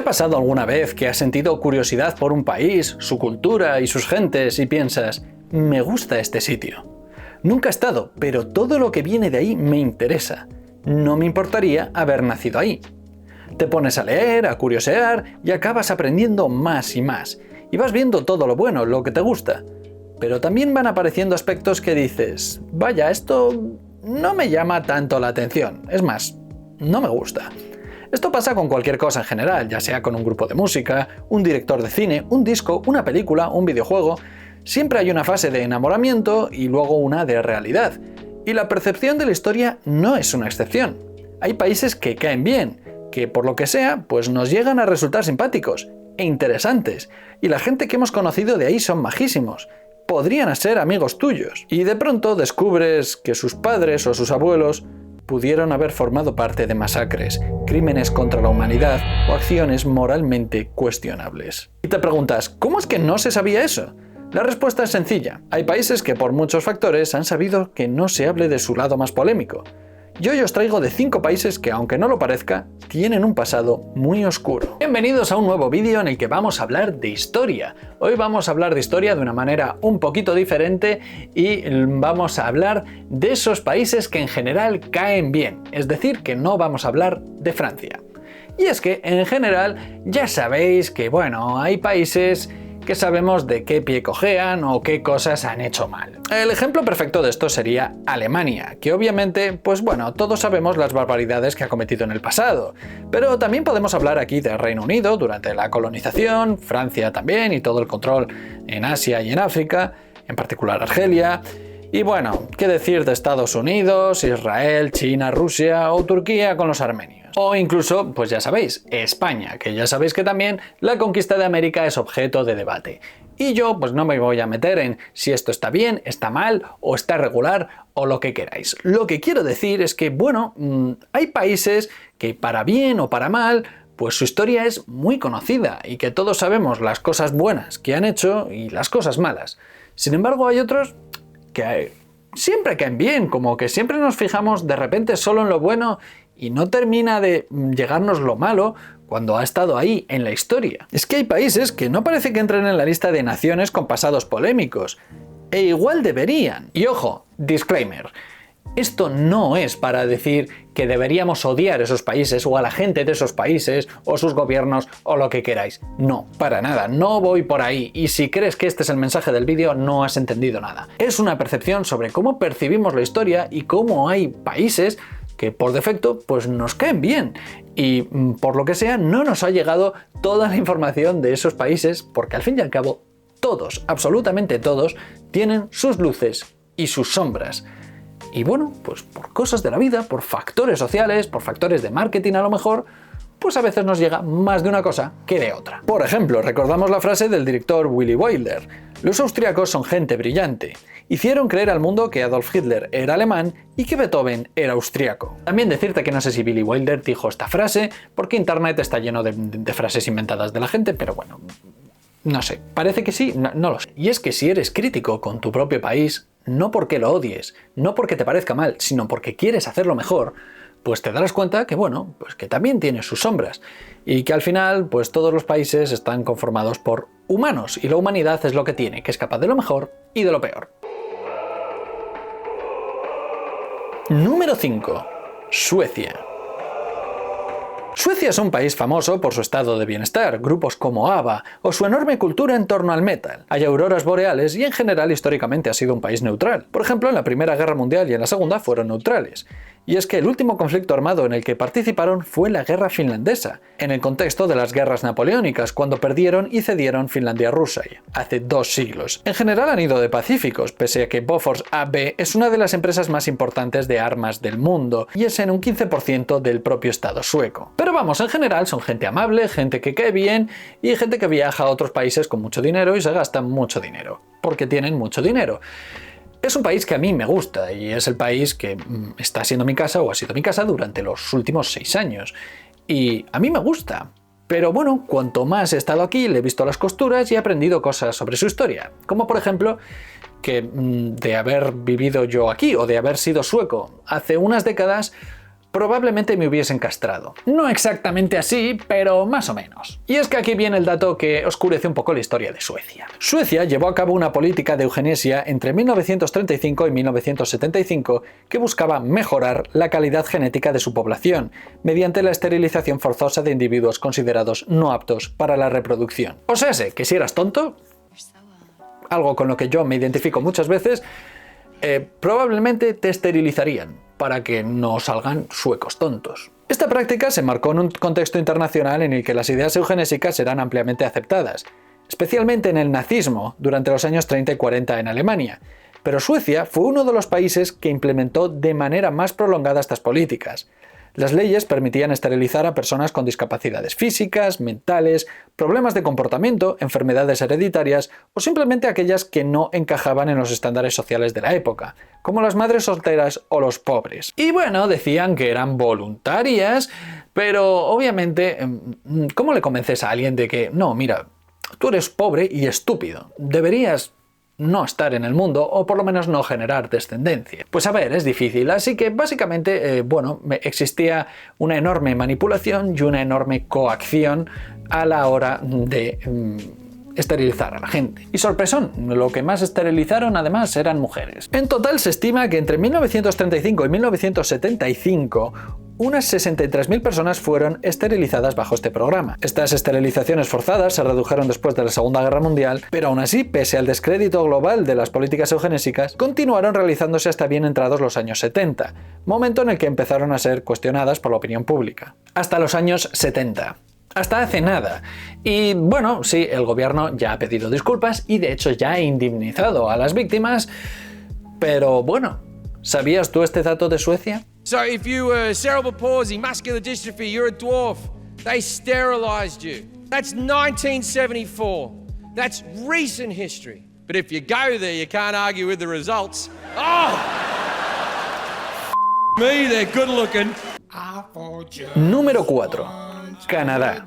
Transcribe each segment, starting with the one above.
pasado alguna vez que has sentido curiosidad por un país, su cultura y sus gentes y piensas, me gusta este sitio? Nunca he estado, pero todo lo que viene de ahí me interesa. No me importaría haber nacido ahí. Te pones a leer, a curiosear y acabas aprendiendo más y más. Y vas viendo todo lo bueno, lo que te gusta. Pero también van apareciendo aspectos que dices, vaya, esto no me llama tanto la atención. Es más, no me gusta. Esto pasa con cualquier cosa en general, ya sea con un grupo de música, un director de cine, un disco, una película, un videojuego. Siempre hay una fase de enamoramiento y luego una de realidad. Y la percepción de la historia no es una excepción. Hay países que caen bien, que por lo que sea, pues nos llegan a resultar simpáticos e interesantes. Y la gente que hemos conocido de ahí son majísimos. Podrían ser amigos tuyos. Y de pronto descubres que sus padres o sus abuelos pudieron haber formado parte de masacres, crímenes contra la humanidad o acciones moralmente cuestionables. Y te preguntas, ¿cómo es que no se sabía eso? La respuesta es sencilla. Hay países que por muchos factores han sabido que no se hable de su lado más polémico. Y hoy os traigo de 5 países que, aunque no lo parezca, tienen un pasado muy oscuro. Bienvenidos a un nuevo vídeo en el que vamos a hablar de historia. Hoy vamos a hablar de historia de una manera un poquito diferente y vamos a hablar de esos países que en general caen bien. Es decir, que no vamos a hablar de Francia. Y es que, en general, ya sabéis que, bueno, hay países que sabemos de qué pie cojean o qué cosas han hecho mal. El ejemplo perfecto de esto sería Alemania, que obviamente, pues bueno, todos sabemos las barbaridades que ha cometido en el pasado, pero también podemos hablar aquí del Reino Unido durante la colonización, Francia también y todo el control en Asia y en África, en particular Argelia. Y bueno, ¿qué decir de Estados Unidos, Israel, China, Rusia o Turquía con los armenios? O incluso, pues ya sabéis, España, que ya sabéis que también la conquista de América es objeto de debate. Y yo pues no me voy a meter en si esto está bien, está mal o está regular o lo que queráis. Lo que quiero decir es que, bueno, hay países que para bien o para mal, pues su historia es muy conocida y que todos sabemos las cosas buenas que han hecho y las cosas malas. Sin embargo, hay otros que siempre caen bien, como que siempre nos fijamos de repente solo en lo bueno y no termina de llegarnos lo malo cuando ha estado ahí en la historia. Es que hay países que no parece que entren en la lista de naciones con pasados polémicos, e igual deberían. Y ojo, disclaimer, esto no es para decir que deberíamos odiar esos países o a la gente de esos países o sus gobiernos o lo que queráis. No, para nada, no voy por ahí y si crees que este es el mensaje del vídeo no has entendido nada. Es una percepción sobre cómo percibimos la historia y cómo hay países que por defecto pues nos caen bien y por lo que sea no nos ha llegado toda la información de esos países porque al fin y al cabo todos, absolutamente todos, tienen sus luces y sus sombras. Y bueno, pues por cosas de la vida, por factores sociales, por factores de marketing a lo mejor, pues a veces nos llega más de una cosa que de otra. Por ejemplo, recordamos la frase del director Willy Wilder: los austriacos son gente brillante. Hicieron creer al mundo que Adolf Hitler era alemán y que Beethoven era austriaco. También decirte que no sé si Willy Wilder dijo esta frase, porque internet está lleno de frases inventadas de la gente, pero bueno, no sé, parece que sí, no lo sé. Y es que si eres crítico con tu propio país, no porque lo odies, no porque te parezca mal, sino porque quieres hacerlo mejor, pues te darás cuenta que, bueno, pues que también tiene sus sombras y que al final, pues todos los países están conformados por humanos y la humanidad es lo que tiene, que es capaz de lo mejor y de lo peor. Número 5. Suecia. Suecia es un país famoso por su estado de bienestar, grupos como ABBA o su enorme cultura en torno al metal. Hay auroras boreales y en general históricamente ha sido un país neutral. Por ejemplo, en la Primera Guerra Mundial y en la Segunda fueron neutrales. Y es que el último conflicto armado en el que participaron fue la Guerra Finlandesa, en el contexto de las guerras napoleónicas, cuando perdieron y cedieron Finlandia a Rusia, hace 2 siglos. En general han ido de pacíficos, pese a que Bofors AB es una de las empresas más importantes de armas del mundo, y es en un 15% del propio Estado sueco. Pero vamos, en general son gente amable, gente que cae bien, y gente que viaja a otros países con mucho dinero y se gasta mucho dinero, porque tienen mucho dinero. Es un país que a mí me gusta y es el país que está siendo mi casa o ha sido mi casa durante los últimos 6 años. Y a mí me gusta. Pero bueno, cuanto más he estado aquí, le he visto las costuras y he aprendido cosas sobre su historia. Como por ejemplo, que de haber vivido yo aquí o de haber sido sueco hace unas décadas, probablemente me hubiesen castrado. No exactamente así, pero más o menos. Y es que aquí viene el dato que oscurece un poco la historia de Suecia. Suecia llevó a cabo una política de eugenesia entre 1935 y 1975 que buscaba mejorar la calidad genética de su población, mediante la esterilización forzosa de individuos considerados no aptos para la reproducción. O sea, sé que si eras tonto, algo con lo que yo me identifico muchas veces, probablemente te esterilizarían para que no salgan suecos tontos. Esta práctica se marcó en un contexto internacional en el que las ideas eugenésicas eran ampliamente aceptadas, especialmente en el nazismo durante los años 30 y 40 en Alemania, pero Suecia fue uno de los países que implementó de manera más prolongada estas políticas. Las leyes permitían esterilizar a personas con discapacidades físicas, mentales, problemas de comportamiento, enfermedades hereditarias o simplemente aquellas que no encajaban en los estándares sociales de la época, como las madres solteras o los pobres. Y bueno, decían que eran voluntarias, pero obviamente, ¿cómo le convences a alguien de que, no, mira, tú eres pobre y estúpido, deberías no estar en el mundo o por lo menos no generar descendencia? Pues a ver, es difícil, así que básicamente, existía una enorme manipulación y una enorme coacción a la hora de esterilizar a la gente. Y sorpresón, lo que más esterilizaron además eran mujeres. En total se estima que entre 1935 y 1975 unas 63.000 personas fueron esterilizadas bajo este programa. Estas esterilizaciones forzadas se redujeron después de la Segunda Guerra Mundial, pero aún así, pese al descrédito global de las políticas eugenésicas, continuaron realizándose hasta bien entrados los años 70, momento en el que empezaron a ser cuestionadas por la opinión pública. Hasta los años 70. Hasta hace nada. Y bueno, sí, el gobierno ya ha pedido disculpas y de hecho ya ha indemnizado a las víctimas, pero bueno, ¿sabías tú este dato de Suecia? So if you were cerebral palsy, muscular dystrophy, you're a dwarf, they sterilized you. That's 1974. That's recent history. But if you go there, you can't argue with the results. Oh! Me, they're good looking. Número 4. Canadá.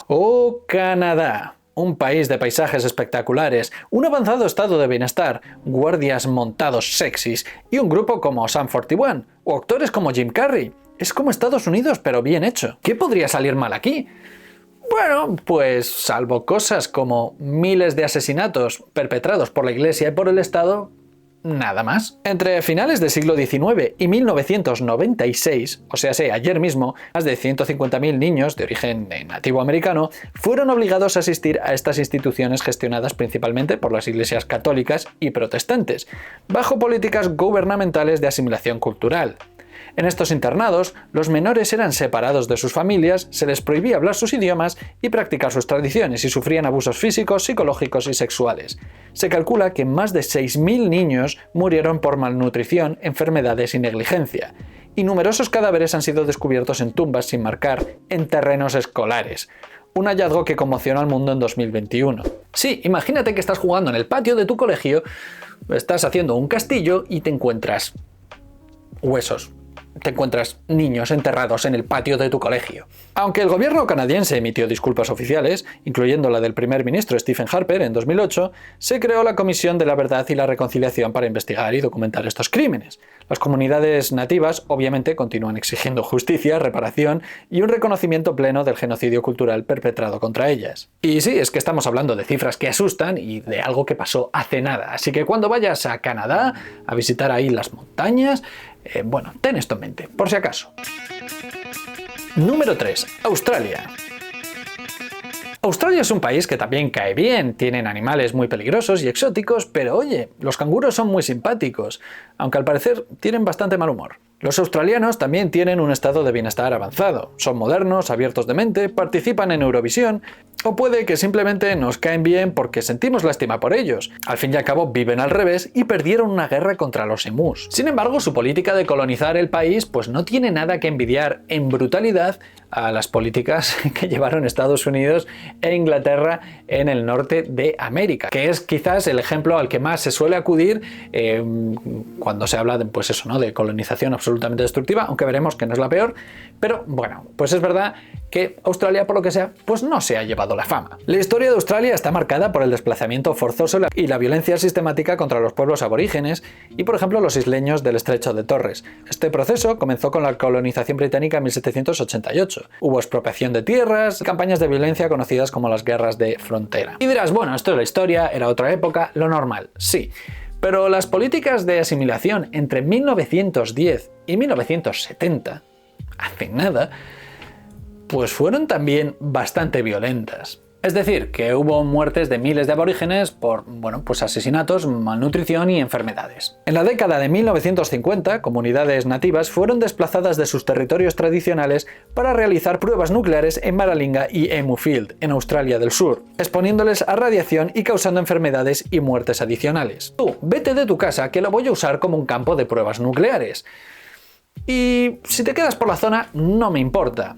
Oh, Canadá. Un país de paisajes espectaculares, un avanzado estado de bienestar, guardias montados sexys y un grupo como Sum 41 o actores como Jim Carrey. Es como Estados Unidos, pero bien hecho. ¿Qué podría salir mal aquí? Bueno, pues salvo cosas como miles de asesinatos perpetrados por la Iglesia y por el Estado, nada más. Entre finales del siglo XIX y 1996, o sea, ayer mismo, más de 150.000 niños de origen nativo americano fueron obligados a asistir a estas instituciones gestionadas principalmente por las iglesias católicas y protestantes, bajo políticas gubernamentales de asimilación cultural. En estos internados, los menores eran separados de sus familias, se les prohibía hablar sus idiomas y practicar sus tradiciones y sufrían abusos físicos, psicológicos y sexuales. Se calcula que más de 6.000 niños murieron por malnutrición, enfermedades y negligencia. Y numerosos cadáveres han sido descubiertos en tumbas sin marcar en terrenos escolares. Un hallazgo que conmocionó al mundo en 2021. Sí, imagínate que estás jugando en el patio de tu colegio, estás haciendo un castillo y te encuentras huesos. Te encuentras niños enterrados en el patio de tu colegio. Aunque el gobierno canadiense emitió disculpas oficiales, incluyendo la del primer ministro Stephen Harper en 2008, se creó la Comisión de la Verdad y la Reconciliación para investigar y documentar estos crímenes. Las comunidades nativas obviamente continúan exigiendo justicia, reparación y un reconocimiento pleno del genocidio cultural perpetrado contra ellas. Y sí, es que estamos hablando de cifras que asustan y de algo que pasó hace nada, así que cuando vayas a Canadá a visitar ahí las montañas, ten esto en mente, por si acaso. Número 3. Australia. Australia es un país que también cae bien, tienen animales muy peligrosos y exóticos, pero oye, los canguros son muy simpáticos, aunque al parecer tienen bastante mal humor. Los australianos también tienen un estado de bienestar avanzado, son modernos, abiertos de mente, participan en Eurovisión, o puede que simplemente nos caen bien porque sentimos lástima por ellos. Al fin y al cabo viven al revés y perdieron una guerra contra los emus. Sin embargo, su política de colonizar el país pues no tiene nada que envidiar en brutalidad a las políticas que llevaron Estados Unidos e Inglaterra en el norte de América, que es quizás el ejemplo al que más se suele acudir cuando se habla de, de colonización absolutamente destructiva, aunque veremos que no es la peor, pero bueno, pues es verdad que Australia, por lo que sea, pues no se ha llevado la fama. La historia de Australia está marcada por el desplazamiento forzoso y la violencia sistemática contra los pueblos aborígenes y, por ejemplo, los isleños del Estrecho de Torres. Este proceso comenzó con la colonización británica en 1788. Hubo expropiación de tierras y campañas de violencia conocidas como las guerras de frontera. Y dirás, bueno, esto es la historia, era otra época, lo normal, sí. Pero las políticas de asimilación entre 1910 y 1970, hace nada, pues fueron también bastante violentas. Es decir, que hubo muertes de miles de aborígenes por, pues asesinatos, malnutrición y enfermedades. En la década de 1950, comunidades nativas fueron desplazadas de sus territorios tradicionales para realizar pruebas nucleares en Maralinga y Emu Field, en Australia del Sur, exponiéndoles a radiación y causando enfermedades y muertes adicionales. Tú, vete de tu casa que lo voy a usar como un campo de pruebas nucleares. Y si te quedas por la zona, no me importa.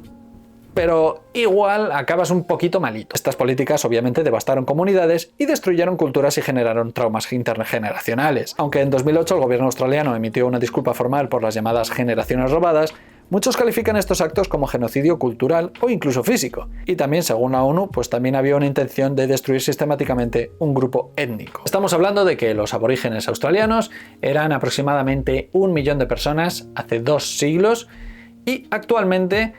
Pero igual acabas un poquito malito. Estas políticas obviamente devastaron comunidades y destruyeron culturas y generaron traumas intergeneracionales. Aunque en 2008 el gobierno australiano emitió una disculpa formal por las llamadas generaciones robadas, muchos califican estos actos como genocidio cultural o incluso físico. Y también, según la ONU, pues también había una intención de destruir sistemáticamente un grupo étnico. Estamos hablando de que los aborígenes australianos eran aproximadamente 1 millón de personas hace 2 siglos y actualmente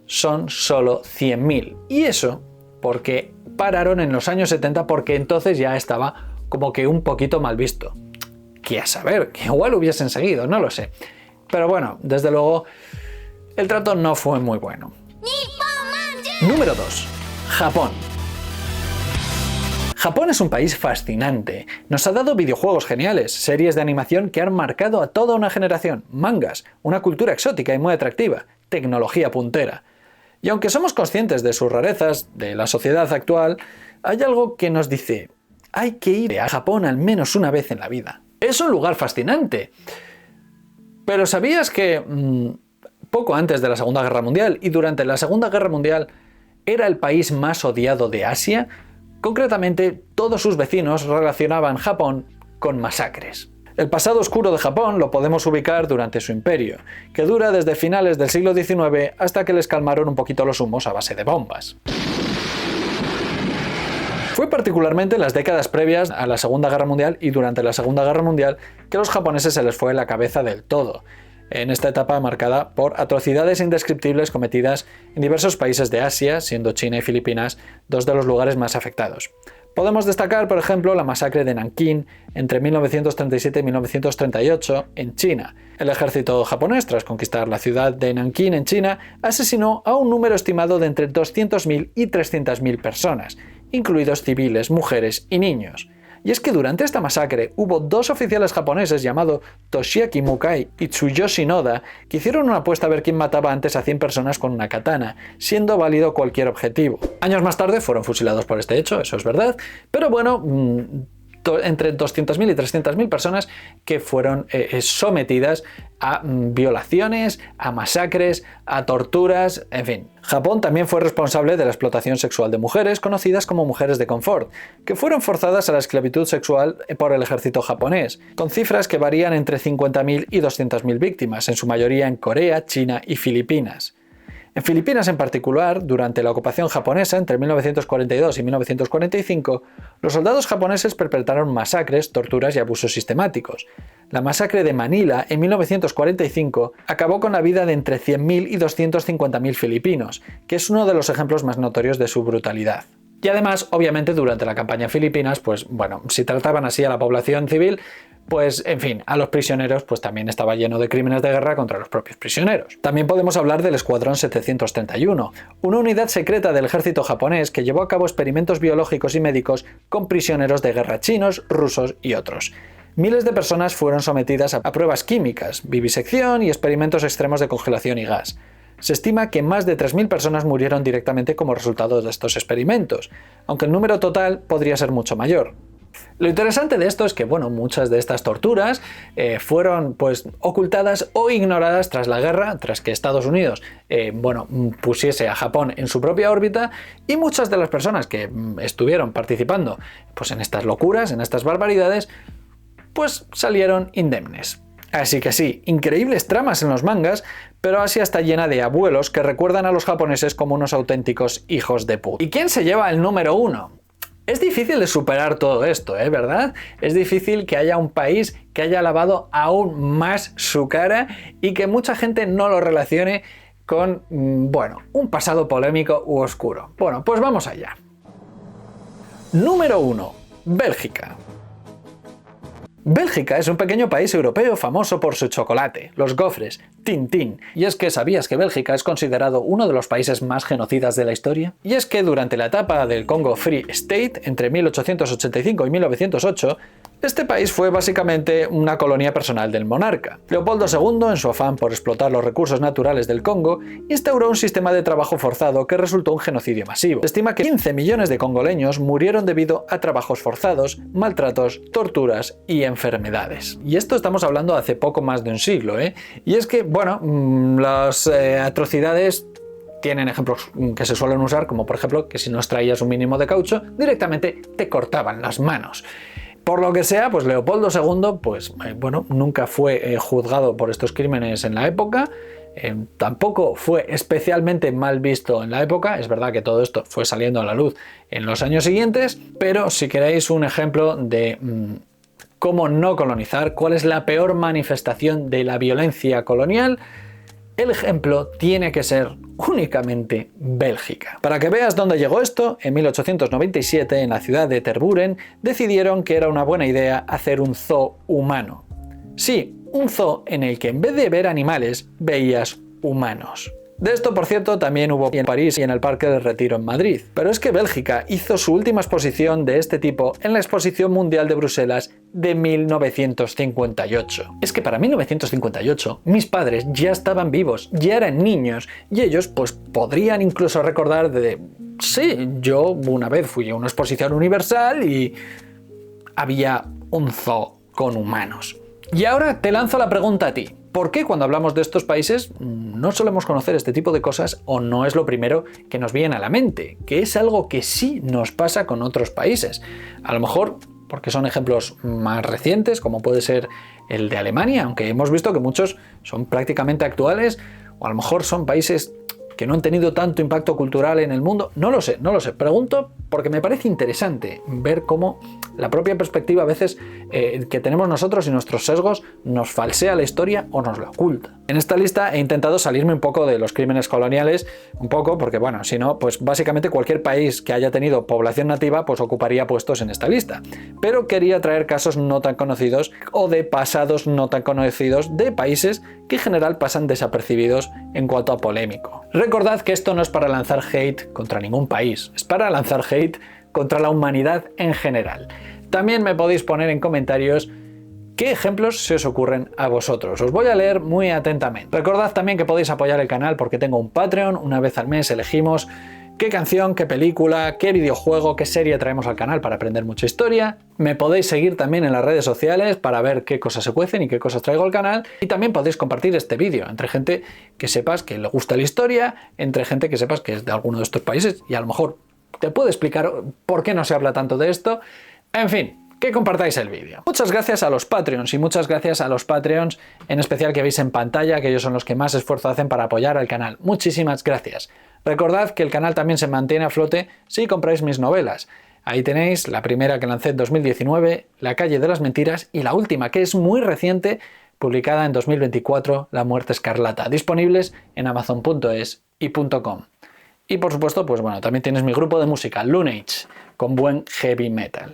son solo 100.000. Y eso porque pararon en los años 70 porque entonces ya estaba como que un poquito mal visto. Que a saber, que igual hubiesen seguido, no lo sé. Pero bueno, desde luego, el trato no fue muy bueno. Número 2. Japón. Japón es un país fascinante. Nos ha dado videojuegos geniales, series de animación que han marcado a toda una generación, mangas, una cultura exótica y muy atractiva, tecnología puntera. Y aunque somos conscientes de sus rarezas, de la sociedad actual, hay algo que nos dice, hay que ir a Japón al menos una vez en la vida. Es un lugar fascinante. Pero ¿sabías que poco antes de la Segunda Guerra Mundial y durante la Segunda Guerra Mundial era el país más odiado de Asia? Concretamente, todos sus vecinos relacionaban Japón con masacres. El pasado oscuro de Japón lo podemos ubicar durante su imperio, que dura desde finales del siglo XIX hasta que les calmaron un poquito los humos a base de bombas. Fue particularmente en las décadas previas a la Segunda Guerra Mundial y durante la Segunda Guerra Mundial que a los japoneses se les fue la cabeza del todo, en esta etapa marcada por atrocidades indescriptibles cometidas en diversos países de Asia, siendo China y Filipinas dos de los lugares más afectados. Podemos destacar, por ejemplo, la masacre de Nankín entre 1937 y 1938 en China. El ejército japonés, tras conquistar la ciudad de Nankín en China, asesinó a un número estimado de entre 200.000 y 300.000 personas, incluidos civiles, mujeres y niños. Y es que durante esta masacre hubo 2 oficiales japoneses llamados Toshiaki Mukai y Tsuyoshi Noda que hicieron una apuesta a ver quién mataba antes a 100 personas con una katana, siendo válido cualquier objetivo. Años más tarde fueron fusilados por este hecho, eso es verdad, pero bueno, entre 200.000 y 300.000 personas que fueron sometidas a violaciones, a masacres, a torturas, en fin. Japón también fue responsable de la explotación sexual de mujeres, conocidas como mujeres de confort, que fueron forzadas a la esclavitud sexual por el ejército japonés, con cifras que varían entre 50.000 y 200.000 víctimas, en su mayoría en Corea, China y Filipinas. En Filipinas en particular, durante la ocupación japonesa entre 1942 y 1945, los soldados japoneses perpetraron masacres, torturas y abusos sistemáticos. La masacre de Manila en 1945 acabó con la vida de entre 100.000 y 250.000 filipinos, que es uno de los ejemplos más notorios de su brutalidad. Y además, obviamente, durante la campaña en Filipinas, pues bueno, si trataban así a la población civil, pues en fin, a los prisioneros pues también estaba lleno de crímenes de guerra contra los propios prisioneros. También podemos hablar del Escuadrón 731, una unidad secreta del ejército japonés que llevó a cabo experimentos biológicos y médicos con prisioneros de guerra chinos, rusos y otros. Miles de personas fueron sometidas a pruebas químicas, vivisección y experimentos extremos de congelación y gas. Se estima que más de 3.000 personas murieron directamente como resultado de estos experimentos, aunque el número total podría ser mucho mayor. Lo interesante de esto es que, bueno, muchas de estas torturas fueron pues ocultadas o ignoradas tras la guerra, tras que Estados Unidos pusiese a Japón en su propia órbita, y muchas de las personas que estuvieron participando pues en estas locuras, en estas barbaridades, pues salieron indemnes. Así que sí, increíbles tramas en los mangas, pero Asia está llena de abuelos que recuerdan a los japoneses como unos auténticos hijos de puta. ¿Y quién se lleva el número 1? Es difícil de superar todo esto, ¿verdad? Es difícil que haya un país que haya lavado aún más su cara y que mucha gente no lo relacione con, bueno, un pasado polémico u oscuro. Bueno, pues vamos allá. Número 1. Bélgica. Bélgica es un pequeño país europeo famoso por su chocolate, los gofres, Tintín. ¿Y es que sabías que Bélgica es considerado uno de los países más genocidas de la historia? Y es que durante la etapa del Congo Free State, entre 1885 y 1908, este país fue básicamente una colonia personal del monarca. Leopoldo II, en su afán por explotar los recursos naturales del Congo, instauró un sistema de trabajo forzado que resultó un genocidio masivo. Se estima que 15 millones de congoleños murieron debido a trabajos forzados, maltratos, torturas y enfermedades. Y esto estamos hablando hace poco más de un siglo, Y es que, bueno, las atrocidades tienen ejemplos que se suelen usar, como por ejemplo que si no extraías un mínimo de caucho, directamente te cortaban las manos. Por lo que sea, pues Leopoldo II, bueno, nunca fue juzgado por estos crímenes en la época, tampoco fue especialmente mal visto en la época. Es verdad que todo esto fue saliendo a la luz en los años siguientes, pero si queréis un ejemplo de cómo no colonizar, cuál es la peor manifestación de la violencia colonial, el ejemplo tiene que ser únicamente Bélgica. Para que veas dónde llegó esto, en 1897 en la ciudad de Tervuren decidieron que era una buena idea hacer un zoo humano. Sí, un zoo en el que en vez de ver animales, veías humanos. De esto, por cierto, también hubo en París y en el Parque del Retiro en Madrid. Pero es que Bélgica hizo su última exposición de este tipo en la Exposición Mundial de Bruselas de 1958. Es que para 1958 mis padres ya estaban vivos, ya eran niños, y ellos pues podrían incluso recordar de... Sí, yo una vez fui a una exposición universal y había un zoo con humanos. Y ahora te lanzo la pregunta a ti. ¿Por qué cuando hablamos de estos países no solemos conocer este tipo de cosas o no es lo primero que nos viene a la mente? Que es algo que sí nos pasa con otros países. A lo mejor porque son ejemplos más recientes, como puede ser el de Alemania, aunque hemos visto que muchos son prácticamente actuales, o a lo mejor son países que no han tenido tanto impacto cultural en el mundo. No lo sé. Pregunto porque me parece interesante ver cómo la propia perspectiva a veces que tenemos nosotros y nuestros sesgos nos falsea la historia o nos la oculta. En esta lista he intentado salirme un poco de los crímenes coloniales, un poco porque, bueno, si no, pues básicamente cualquier país que haya tenido población nativa pues ocuparía puestos en esta lista. Pero quería traer casos no tan conocidos o de pasados no tan conocidos de países que en general pasan desapercibidos en cuanto a polémico. Recordad que esto no es para lanzar hate contra ningún país, es para lanzar hate contra la humanidad en general. También me podéis poner en comentarios qué ejemplos se os ocurren a vosotros. Os voy a leer muy atentamente. Recordad también que podéis apoyar el canal porque tengo un Patreon. Una vez al mes elegimos qué canción, qué película, qué videojuego, qué serie traemos al canal para aprender mucha historia. Me podéis seguir también en las redes sociales para ver qué cosas se cuecen y qué cosas traigo al canal. Y también podéis compartir este vídeo entre gente que sepas que le gusta la historia, entre gente que sepas que es de alguno de estos países y a lo mejor te puedo explicar por qué no se habla tanto de esto. En fin, que compartáis el vídeo. Muchas gracias a los Patreons y muchas gracias a los Patreons en especial que veis en pantalla, que ellos son los que más esfuerzo hacen para apoyar al canal. Muchísimas gracias. Recordad que el canal también se mantiene a flote si compráis mis novelas. Ahí tenéis la primera que lancé en 2019, La calle de las mentiras, y la última, que es muy reciente, publicada en 2024, La muerte escarlata, disponibles en amazon.es y .com. Y por supuesto, pues bueno, también tienes mi grupo de música, Lunage, con buen heavy metal.